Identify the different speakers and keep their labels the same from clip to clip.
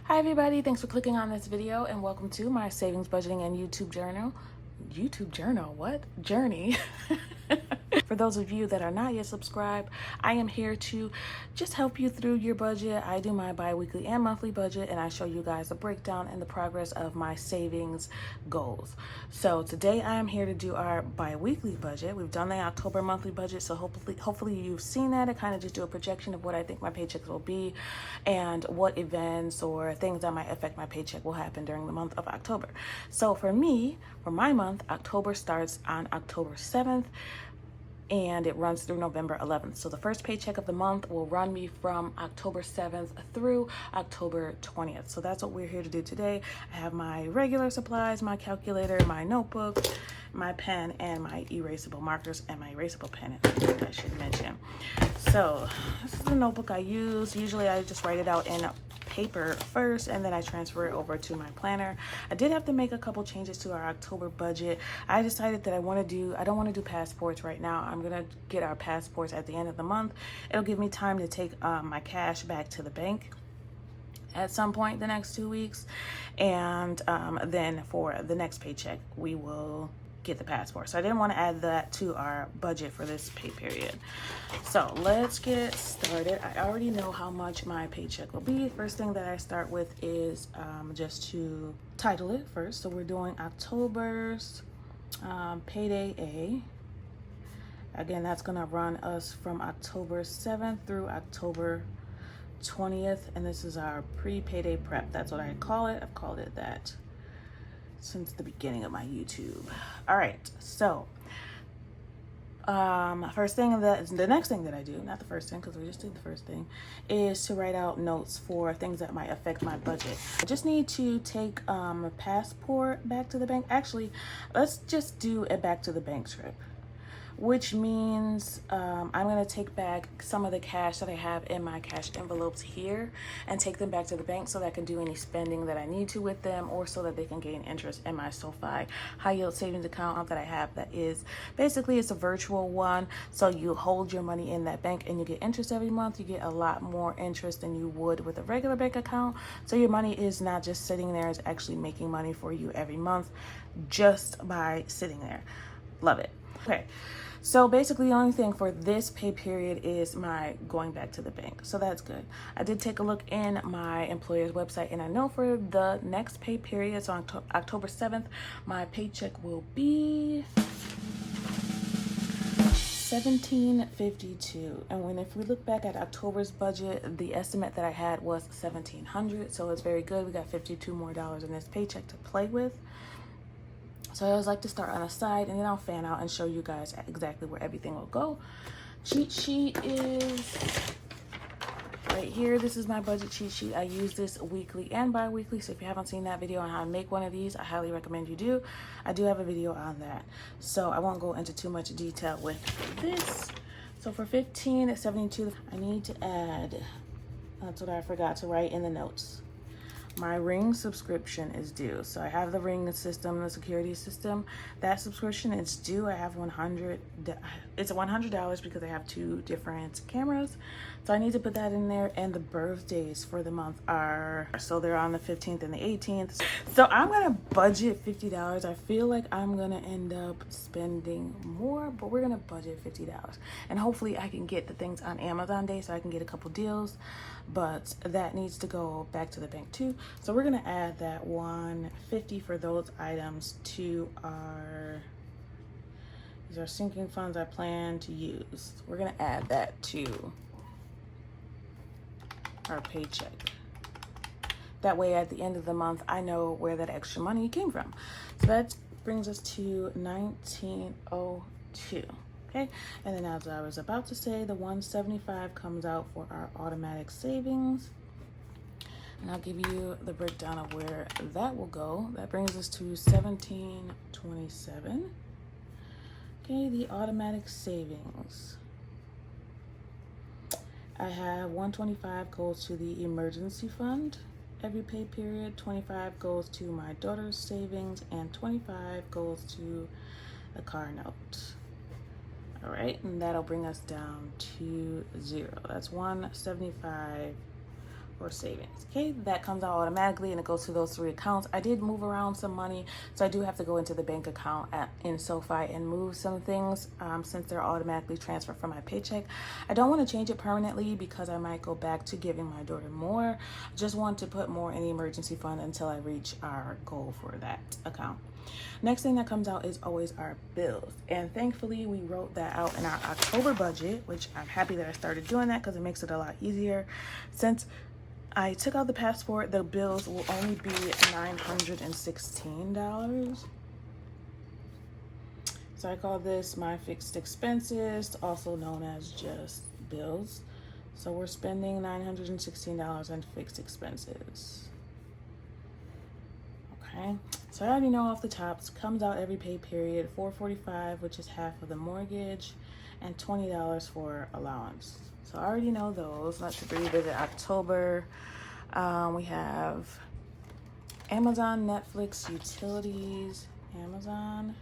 Speaker 1: Hi everybody, thanks for clicking on this video and welcome to my savings, budgeting, and YouTube journal, what? Journey. For those of you that are not yet subscribed, I am here to just help you through your budget. I do my bi-weekly and monthly budget, and I show you guys a breakdown and the progress of my savings goals. So today I am here to do our bi-weekly budget. We've done the October monthly budget, so hopefully you've seen that. I kind of just do a projection of what I think my paychecks will be and what events or things that might affect my paycheck will happen during the month of October. So for me, for my month, October starts on October 7th. And it runs through November 11th. So the first paycheck of the month will run me from October 7th through October 20th. So that's what we're here to do today. I have my regular supplies, my calculator, my notebook, my pen, and my erasable markers and my erasable pen, I should mention. So this is the notebook I use. Usually I just write it out in paper first and then I transfer it over to my planner. I did have to make a couple changes to our October budget. I decided that I don't want to do passports right now. I'm gonna get our passports at the end of the month. It'll give me time to take my cash back to the bank at some point the next 2 weeks, and then for the next paycheck we will get the passport. So I didn't want to add that to our budget for this pay period. So let's get started. I already know how much my paycheck will be. First thing that I start with is just to title it first. So we're doing October's Payday-A. Again, that's gonna run us from October 7th through October 20th, and this is our pre-payday prep. That's what I call it. I've called it that since the beginning of my YouTube. All right, so the next thing that I do, not the first thing because we just did the first thing, is to write out notes for things that might affect my budget. I just need to take a passport back to the bank. Actually, let's just do a back to the bank trip, which means I'm gonna take back some of the cash that I have in my cash envelopes here and take them back to the bank so that I can do any spending that I need to with them, or so that they can gain interest in my SoFi high yield savings account that I have. That is basically, it's a virtual one. So you hold your money in that bank and you get interest every month. You get a lot more interest than you would with a regular bank account. So your money is not just sitting there, it's actually making money for you every month just by sitting there. Love it. Okay. So basically the only thing for this pay period is my going back to the bank. So that's good. I did take a look in my employer's website, and I know for the next pay period, so on October 7th, my paycheck will be $1,752. And if we look back at October's budget, the estimate that I had was $1,700. So it's very good. We got $52 more in this paycheck to play with. So I always like to start on a side and then I'll fan out and show you guys exactly where everything will go. Cheat sheet is right here. This is my budget cheat sheet. I use this weekly and bi-weekly. So if you haven't seen that video on how to make one of these, I highly recommend you do. I do have a video on that. So I won't go into too much detail with this. So for $1,572, I need to add, that's what I forgot to write in the notes. My Ring subscription is due. So I have the Ring system, the security system. That subscription is due. I have it's $100 because I have 2 different cameras. So I need to put that in there. And the birthdays for the month are, so they're on the 15th and the 18th. So I'm gonna budget $50. I feel like I'm gonna end up spending more, but we're gonna budget $50. And hopefully I can get the things on Amazon Day so I can get a couple deals, but that needs to go back to the bank too. So we're gonna add that $150 for those items to these are sinking funds I plan to use. We're gonna add that to our paycheck. That way at the end of the month, I know where that extra money came from. So that brings us to $1,902. Okay, and then as I was about to say, the $175 comes out for our automatic savings. And I'll give you the breakdown of where that will go. That brings us to $1,727. Okay, the automatic savings. I have $125 goes to the emergency fund every pay period, $25 goes to my daughter's savings, and $25 goes to the car note. All right, and that'll bring us down to 0. That's $175 or savings. Okay, that comes out automatically and it goes to those 3 accounts. I did move around some money, so I do have to go into the bank account in SoFi and move some things since they're automatically transferred from my paycheck. I don't want to change it permanently because I might go back to giving my daughter more. I just want to put more in the emergency fund until I reach our goal for that account. Next thing that comes out is always our bills, and thankfully we wrote that out in our October budget, which I'm happy that I started doing that because it makes it a lot easier. Since I took out the passport, the bills will only be $916. So I call this my fixed expenses, also known as just bills. So we're spending $916 on fixed expenses. Okay, so I already know off the top, comes out every pay period, $445, which is half of the mortgage, and $20 for allowance. So I already know those. Let's revisit October. We have Amazon, Netflix, utilities, Amazon,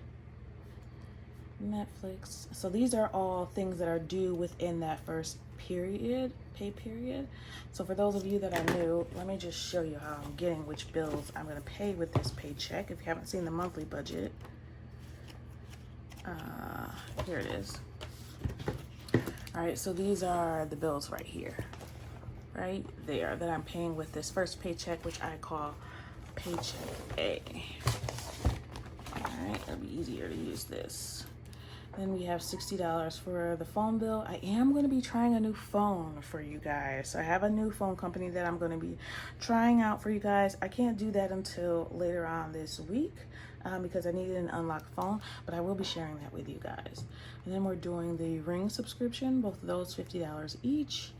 Speaker 1: Netflix. So these are all things that are due within that first period, pay period. So for those of you that are new, let me just show you how I'm getting which bills I'm going to pay with this paycheck. If you haven't seen the monthly budget, here it is. All right, so these are the bills right here, right there, that I'm paying with this first paycheck, which I call Payday-A. All right, it'll be easier to use this. Then we have $60 for the phone bill. I am going to be trying a new phone for you guys. So I have a new phone company that I'm going to be trying out for you guys. I can't do that until later on this week because I needed an unlocked phone, but I will be sharing that with you guys. And then we're doing the Ring subscription, both of those $50 each.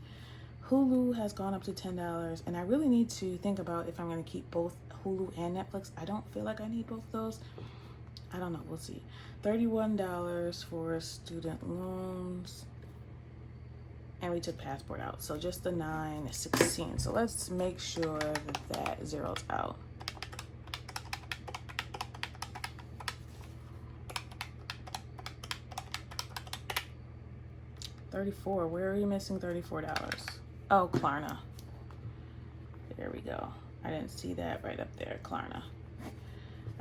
Speaker 1: Hulu has gone up to $10, and I really need to think about if I'm going to keep both Hulu and Netflix. I don't feel like I need both of those. I don't know, we'll see. $31 for student loans. And we took passport out, so just the $916. So let's make sure that that zeroes out. $34, where are we missing $34? Oh, Klarna. There we go. I didn't see that right up there, Klarna.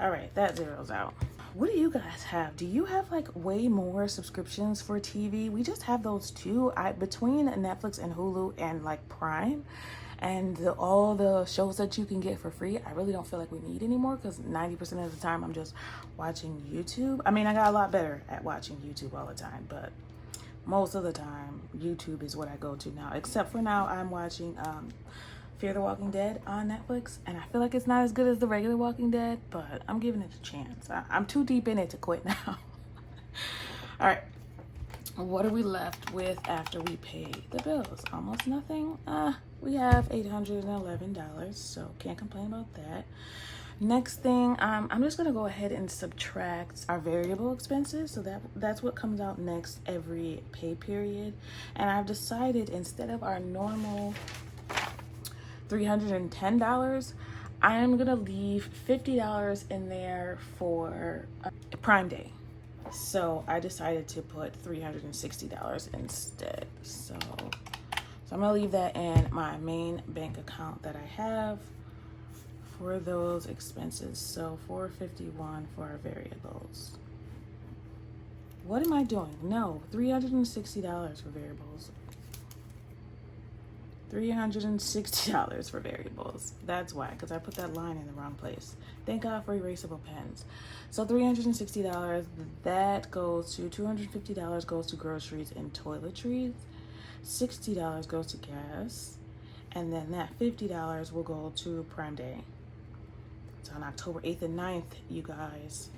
Speaker 1: All right, that zeroes out. What do you guys have? Do you have like way more subscriptions for TV? We just have those two. Between Netflix and Hulu and like Prime and all the shows that you can get for free, I really don't feel like we need anymore because 90% of the time I'm just watching YouTube. I mean, I got a lot better at watching YouTube all the time, but most of the time YouTube is what I go to now, except for now I'm watching Fear the Walking Dead on Netflix, and I feel like it's not as good as the regular Walking Dead, but I'm giving it a chance. I'm too deep in it to quit now. All right, what are we left with after we pay the bills? Almost nothing. We have $811, so can't complain about that. Next thing, I'm just gonna go ahead and subtract our variable expenses. So that's what comes out next every pay period. And I've decided instead of our normal $310, I am gonna leave $50 in there for Prime Day. So I decided to put $360 instead. So I'm gonna leave that in my main bank account that I have for those expenses. So $451 for our variables. What am I doing? No, $360 for variables. $360 for variables. That's why, because I put that line in the wrong place. Thank God for erasable pens. So $360, that goes to $250 goes to groceries and toiletries. $60 goes to gas. And then that $50 will go to Prime Day. It's on October 8th and 9th, you guys.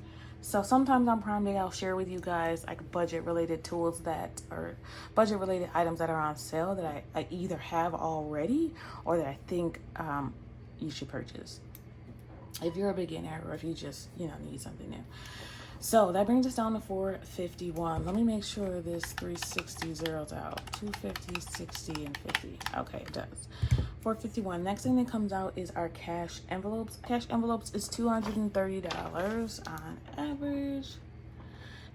Speaker 1: So sometimes on Prime Day, I'll share with you guys like budget-related tools that are budget-related items that are on sale that I either have already or that I think you should purchase if you're a beginner or if you just, need something new. So that brings us down to $451. Let me make sure this 360 zeroes out. 250, 60, and 50. Okay, it does. $451. Next thing that comes out is our cash envelopes. Cash envelopes is $230 on average.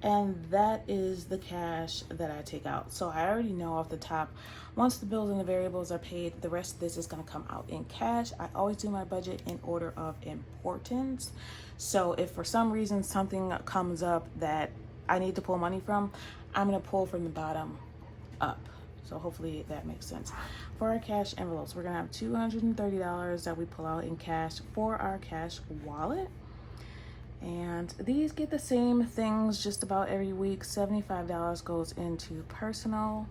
Speaker 1: and that is the cash that I take out. So I already know off the top, once the bills and the variables are paid, the rest of this is going to come out in cash. I always do my budget in order of importance. So if for some reason something comes up that I need to pull money from, I'm going to pull from the bottom up. So hopefully that makes sense. For our cash envelopes, we're gonna have $230 that we pull out in cash for our cash wallet. And these get the same things just about every week. $75 goes into personal,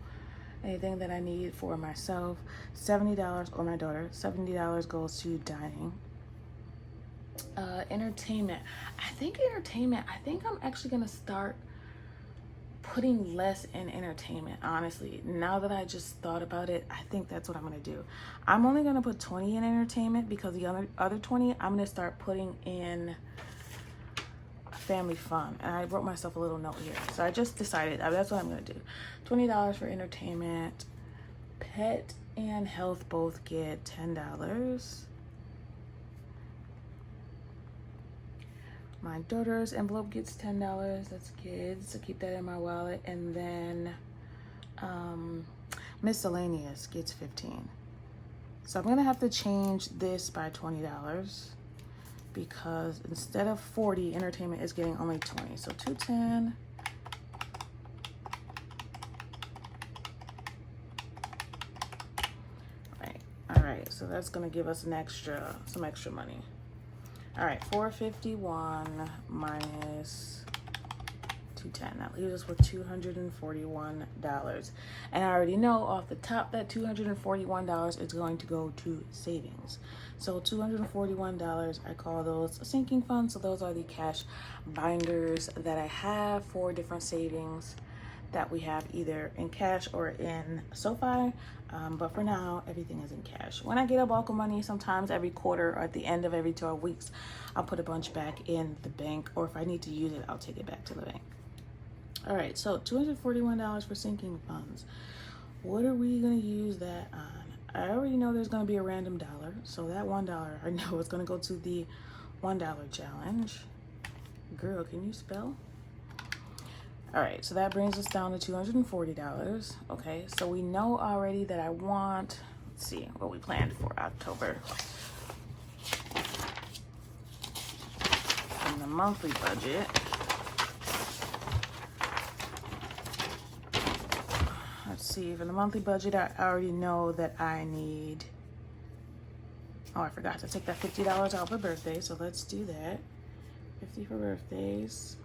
Speaker 1: anything that I need for myself. $70, or my daughter, $70 goes to dining. Entertainment. I think I'm actually gonna start putting less in entertainment. Honestly, now that I just thought about it, I think that's what I'm gonna do. I'm only gonna put 20 in entertainment, because the other 20 I'm gonna start putting in family fun. And I wrote myself a little note here, so I just decided that's what I'm gonna do. $20 for entertainment. Pet and health both get $10. My daughter's envelope gets $10. That's kids, so keep that in my wallet. And then miscellaneous gets $15. So I'm gonna have to change this by $20, because instead of 40, entertainment is getting only 20. So 210. All right. So that's gonna give us some extra money. All right, 451 minus 210. That leaves us with $241. And I already know off the top that $241 is going to go to savings. So $241, I call those sinking funds. So those are the cash binders that I have for different savings that we have either in cash or in SoFi. But for now, everything is in cash. When I get a bulk of money, sometimes every quarter or at the end of every 12 weeks, I'll put a bunch back in the bank, or if I need to use it, I'll take it back to the bank. All right, so $241 for sinking funds. What are we gonna use that on? I already know there's gonna be a random dollar, so that $1 I know is gonna go to the $1 challenge. Girl, can you spell? All right, so that brings us down to $240. Okay, so we know already that I want, let's see what we planned for October. In the monthly budget, let's see, for the monthly budget, I already know that I need, oh, I forgot to take that $50 out for birthday, so let's do that. 50 for birthdays.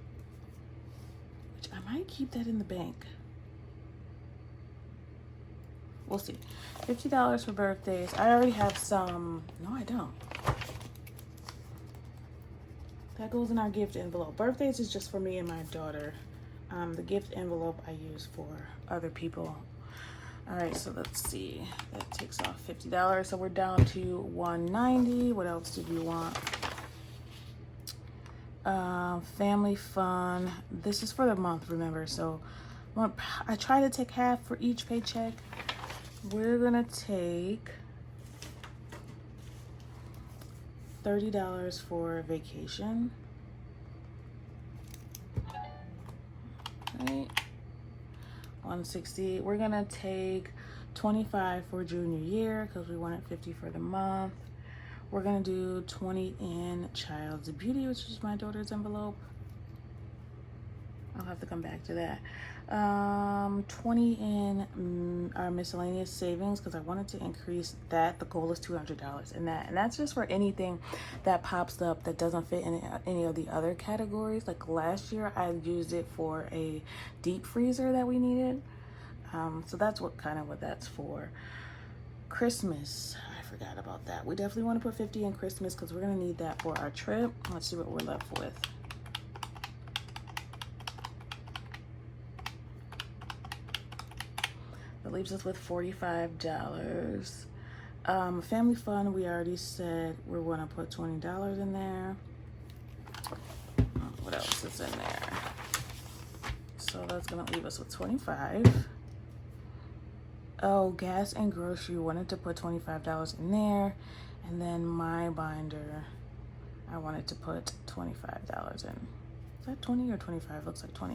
Speaker 1: I might keep that in the bank. We'll see. $50 for birthdays. I already have some. No, I don't. That goes in our gift envelope. Birthdays is just for me and my daughter. The gift envelope I use for other people. All right, so let's see. That takes off $50. So we're down to $190. What else did we want? Family fun. This is for the month, remember, so I try to take half for each paycheck. We're gonna take $30 for vacation. Right, 160. We're gonna take 25 for junior year, because we wanted 50 for the month. We're gonna do 20 in child's beauty, which is my daughter's envelope. I'll have to come back to that. 20 in our miscellaneous savings, because I wanted to increase that. The goal is $200 in that, and that's just for anything that pops up that doesn't fit in any of the other categories. Like last year, I used it for a deep freezer that we needed. So that's what that's for. Christmas, I forgot about that. We definitely want to put 50 in Christmas, because we're gonna need that for our trip. Let's see what we're left with. That leaves us with $45. Family fun, we already said we're gonna put $20 in there. What else is in there? So that's gonna leave us with 25. Oh, gas and grocery, wanted to put $25 in there. And then my binder, I wanted to put $25 in. Is that 20 or 25? Looks like 20.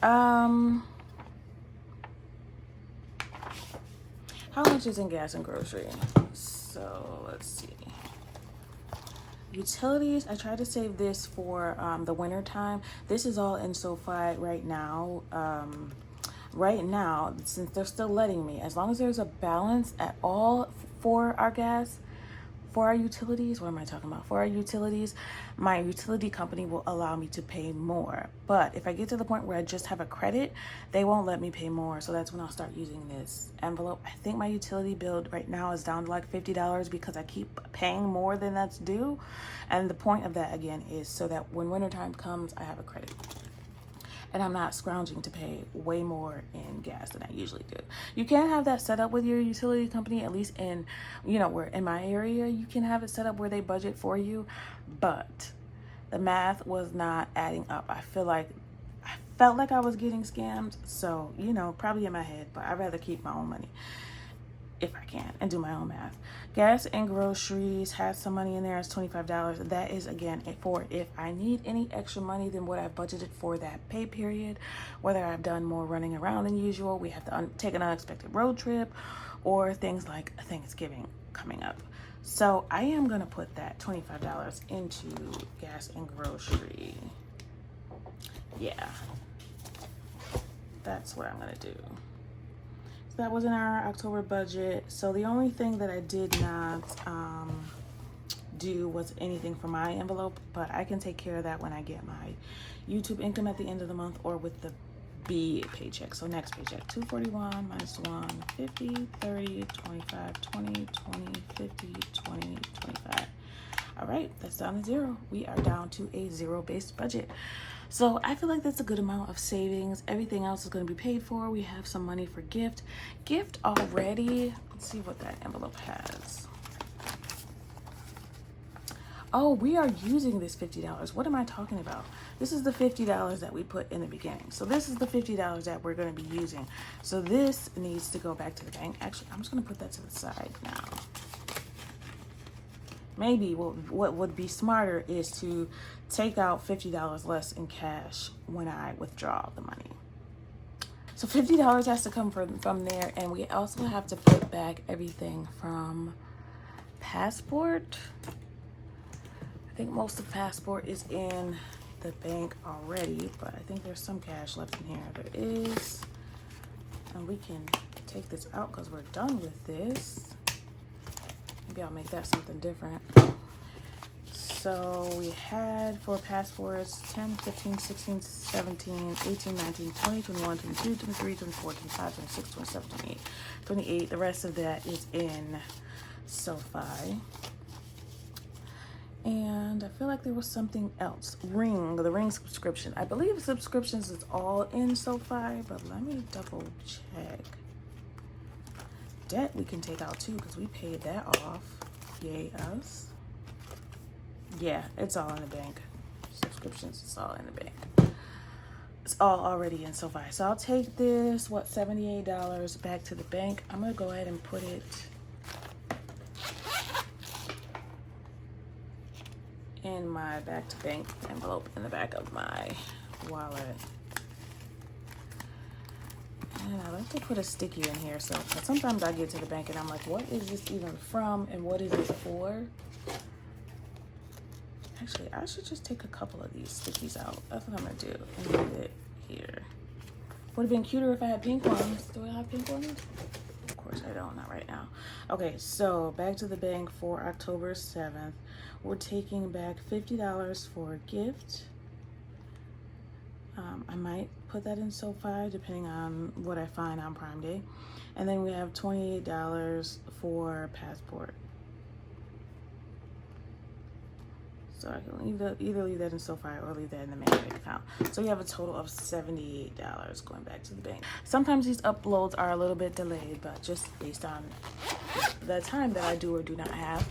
Speaker 1: How much is in gas and grocery? So let's see. Utilities, I tried to save this for the winter time. This is all in SoFi right now. Right now, since they're still letting me, as long as there's a balance at all for our gas, for our utilities, what am I talking about? For our utilities, my utility company will allow me to pay more. But if I get to the point where I just have a credit, they won't let me pay more. So that's when I'll start using this envelope. I think my utility bill right now is down to like $50 because I keep paying more than that's due. And the point of that, again, is so that when wintertime comes, I have a credit. And I'm not scrounging to pay way more in gas than I usually do. You can have that set up with your utility company, at least in, where in my area, you can have it set up where they budget for you. But the math was not adding up. I felt like I was getting scammed. So, probably in my head, but I'd rather keep my own money if I can and do my own math. Gas and groceries has some money in there. It's $25. That is, again, for if I need any extra money than what I've budgeted for that pay period, whether I've done more running around than usual, we have to take an unexpected road trip, or things like Thanksgiving coming up. So I am going to put that $25 into gas and grocery. Yeah, that's what I'm going to do. That was in our October budget. So the only thing that I did not do was anything for my envelope, but I can take care of that when I get my YouTube income at the end of the month or with the B paycheck. So next paycheck, 241 minus 1, 50, 30, 25, 20, 20, 50, 20, 25. All right, that's down to zero. We are down to a zero-based budget. So I feel like that's a good amount of savings. Everything else is going to be paid for. We have some money for gift. Gift already. Let's see what that envelope has. Oh, we are using this $50. What am I talking about? This is the $50 that we put in the beginning. So this is the $50 that we're going to be using. So this needs to go back to the bank. Actually, I'm just going to put that to the side now. Maybe what would be smarter is to take out $50 less in cash when I withdraw the money. So $50 has to come from there, and we also have to put back everything from Passport. I think most of Passport is in the bank already, but I think there's some cash left in here. There is, and we can take this out because we're done with this. Maybe I'll make that something different. So we had for passports 10, 15, 16, 17, 18, 19, 20, 21, 22, 23, 24, 25, 26, 27, 28, 28. The rest of that is in SoFi. And I feel like there was something else. The Ring subscription. I believe subscriptions is all in SoFi, but let me double check. Debt we can take out too because we paid that off. Yay us. Yeah, it's all in the bank. Subscriptions, it's all in the bank. It's all already in SoFi. So I'll take this, $78 back to the bank. I'm gonna go ahead and put it in my back to bank envelope in the back of my wallet. And I like to put a sticky in here, so sometimes I get to the bank and I'm like, what is this even from and what is this for? Actually, I should just take a couple of these stickies out. That's what I'm gonna do and leave it here. Would have been cuter if I had pink ones. Do I have pink ones? Of course I don't, not right now. Okay, so back to the bank for October 7th. We're taking back $50 for a gift. I might put that in SoFi depending on what I find on Prime Day. And then we have $28 for Passport. So I can either leave that in SoFi or leave that in the main bank account. So we have a total of $78 going back to the bank. Sometimes these uploads are a little bit delayed, but just based on the time that I do or do not have.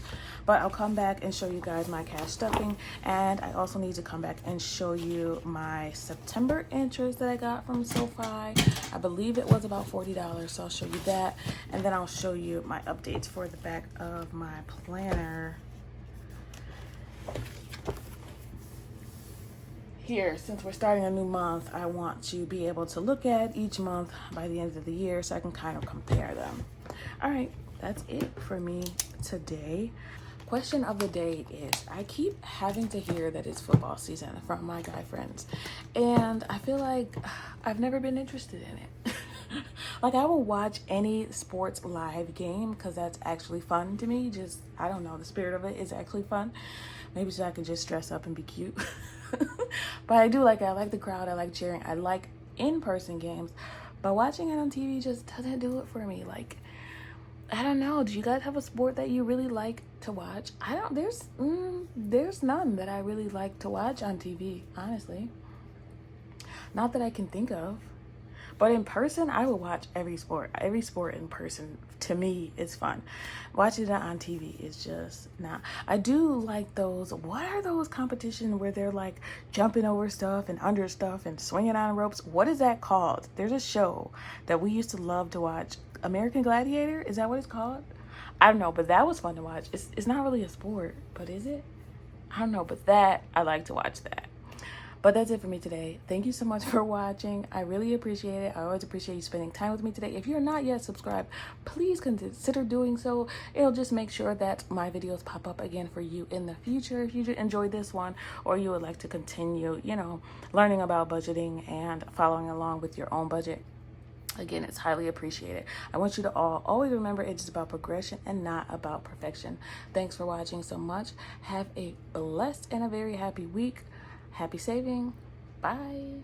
Speaker 1: But I'll come back and show you guys my cash stuffing. And I also need to come back and show you my September interest that I got from SoFi. I believe it was about $40, so I'll show you that. And then I'll show you my updates for the back of my planner here, since we're starting a new month, I want to be able to look at each month by the end of the year so I can kind of compare them. All right, that's it for me today. Question of the day is, I keep having to hear that it's football season from my guy friends, and I feel like I've never been interested in it. Like, I will watch any sports live game because that's actually fun to me. Just, I don't know, the spirit of it is actually fun. Maybe so I can just dress up and be cute. But I do like it. I like the crowd. I like cheering. I like in-person games. But watching it on TV just doesn't do it for me. Like, I don't know. Do you guys have a sport that you really like to watch? There's none that I really like to watch on TV, honestly. Not that I can think of. But in person, I would watch every sport. Every sport in person, to me, is fun. Watching it on TV is just not. I do like those, what are those competitions where they're like jumping over stuff and under stuff and swinging on ropes? What is that called? There's a show that we used to love to watch. American Gladiator? Is that what it's called? I don't know, but that was fun to watch. It's not really a sport, but is it? I don't know, but that, I like to watch that. But that's it for me today. Thank you so much for watching. I really appreciate it. I always appreciate you spending time with me today. If you're not yet subscribed, please consider doing so. It'll just make sure that my videos pop up again for you in the future. If you enjoyed this one, or you would like to continue, learning about budgeting and following along with your own budget, again, it's highly appreciated. I want you to all always remember it's just about progression and not about perfection. Thanks for watching so much. Have a blessed and a very happy week. Happy saving. Bye.